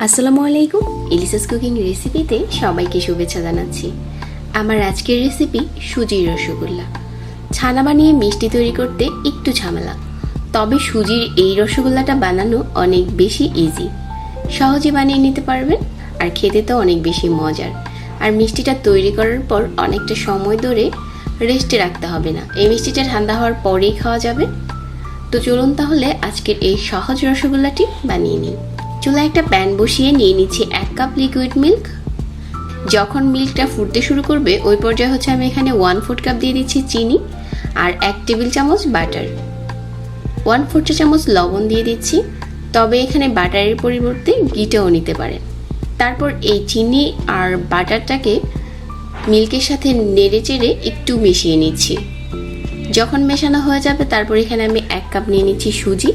আসসালামু আলাইকুম। এলিসাস কুকিং রেসিপিতে সবাইকে শুভেচ্ছা জানাচ্ছি। আমার আজকের রেসিপি সুজির রসগোল্লা। ছানা বানিয়ে মিষ্টি তৈরি করতে একটু ঝামেলা, তবে সুজির এই রসগোল্লাটা বানানো অনেক বেশি ইজি। সহজে বানিয়ে নিতে পারবেন আর খেতে তো অনেক বেশি মজার। আর মিষ্টিটা তৈরি করার পর অনেকটা সময় ধরে রেস্টে রাখতে হবে না, এই মিষ্টিটা ঠান্ডা হওয়ার পরেই খাওয়া যাবে। তো চলুন তাহলে আজকের এই সহজ রসগোল্লাটি বানিয়ে নিই। চুলায় একটা প্যান বসিয়ে নিয়ে নিচ্ছি 1 কাপ লিকুইড মিল্ক। যখন মিল্কটা ফুটতে শুরু করবে ওই পর্যায়ে আমি এখানে 1/4 কাপ দিয়ে দিচ্ছি চিনি আর 1 টেবিল চামচ বাটার, 1/4 চা চামচ লবণ দিয়ে দিচ্ছি। তবে এখানে বাটারের পরিবর্তে ঘিটাও নিতে পারেন। তারপর এই চিনি আর বাটারটাকে মিল্কের সাথে নেড়েচেড়ে একটু মিশিয়ে নিচ্ছি। যখন মেশানো হয়ে যাবে তারপর এখানে আমি 1 কাপ নিয়ে নিচ্ছি সুজি।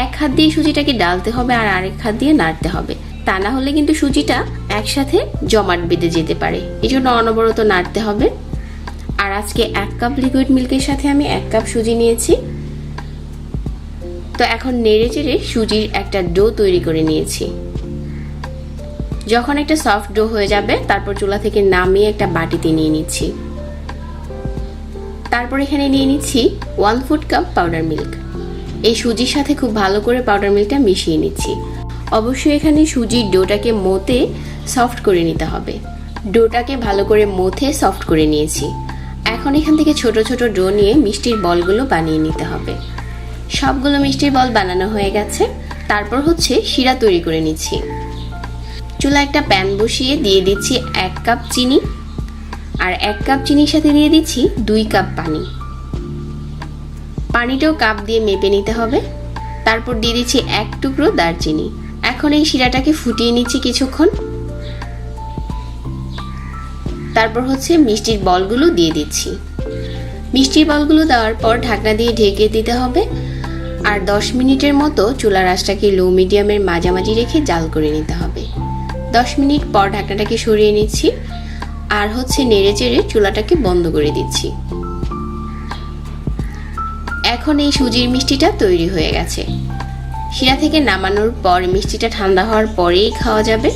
এক হাত দিয়ে সুজিটাকে ডালতে হবে আর আরেক হাত দিয়ে নাড়তে হবে, তা না হলে কিন্তু সুজিটা একসাথে জমাট বেঁধে যেতে পারে, এই জন্য অনবরত নাড়তে হবে। আর আজকে 1 কাপ লিকুইড মিল্কের সাথে আমি 1 কাপ সুজি নিয়েছি। তো এখন নেড়ে চেড়ে সুজির একটা ডো তৈরি করে নিয়েছি। যখন একটা সফট ডো হয়ে যাবে তারপর চুলা থেকে নামিয়ে একটা বাটিতে নিয়ে নিচ্ছি। তারপর এখানে নিয়ে নিচ্ছি 1/4 কাপ পাউডার মিল্ক। এই সুজির সাথে খুব ভালো করে পাউডার মিল্কটা মিশিয়ে নিচ্ছি। অবশ্যই এখানে সুজির ডোটাকে মথে সফট করে নিতে হবে। ডোটাকে ভালো করে মথে সফট করে নিয়েছি। এখন এখান থেকে ছোট ছোট ডো নিয়ে মিষ্টির বলগুলো বানিয়ে নিতে হবে। সবগুলো মিষ্টির বল বানানো হয়ে গেছে। তারপর শিরা তৈরি করে নিচ্ছি। চুলায় একটা প্যান বসিয়ে দিয়ে দিচ্ছি 1 কাপ চিনি আর 1 কাপ চিনির সাথে দিয়ে দিচ্ছি 2 কাপ পানি। পানিটাও কাপ দিয়ে মেপে নিতে হবে। তারপর দিয়ে দিচ্ছি 1 টুকরো দারচিনি। এখন এই শিরাটাকে ফুটিয়ে নিচ্ছি কিছুক্ষণ। তারপর মিষ্টির বলগুলো দিয়ে দিচ্ছি। মিষ্টির বলগুলো দেওয়ার পর ঢাকনা দিয়ে ঢেকে দিতে হবে আর 10 মিনিটের মতো চুলার আঁচটাকে লো মিডিয়ামের মাঝামাঝি রেখে জাল করে নিতে হবে। 10 মিনিট পর ঢাকনাটাকে সরিয়ে নিচ্ছি আর নেড়ে চেড়ে চুলাটাকে বন্ধ করে দিচ্ছি। এখন এই সুজির মিষ্টিটা তৈরি হয়ে গেছে। শিরা থেকে নামানোর পর মিষ্টিটা ঠান্ডা হওয়ার পরেই খাওয়া যাবে।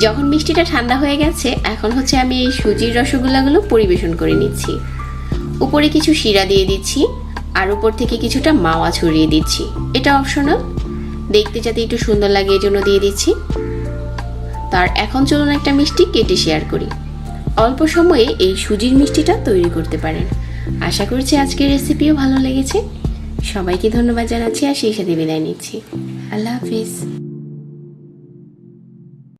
যখন মিষ্টিটা ঠান্ডা হয়ে গেছে এখন আমি এই সুজির রসগোল্লাগুলো পরিবেশন করে নিচ্ছি। উপরে কিছু শিরা দিয়ে দিচ্ছি আর উপর থেকে কিছুটা মাওয়া ছড়িয়ে দিচ্ছি। এটা অপশনাল, দেখতে যাতে একটু সুন্দর লাগে এজন্য দিয়ে দিচ্ছি। তার এখন চলুন একটা মিষ্টি কেটে শেয়ার করি। অল্প সময়ে এই সুজির মিষ্টিটা তৈরি করতে পারেন। আশা করছি আজকের রেসিপিও ভালো লেগেছে। সবাইকে ধন্যবাদ জানাচ্ছি আর সেই সাথে বিদায় নিচ্ছি। আল্লাহ হাফিজ।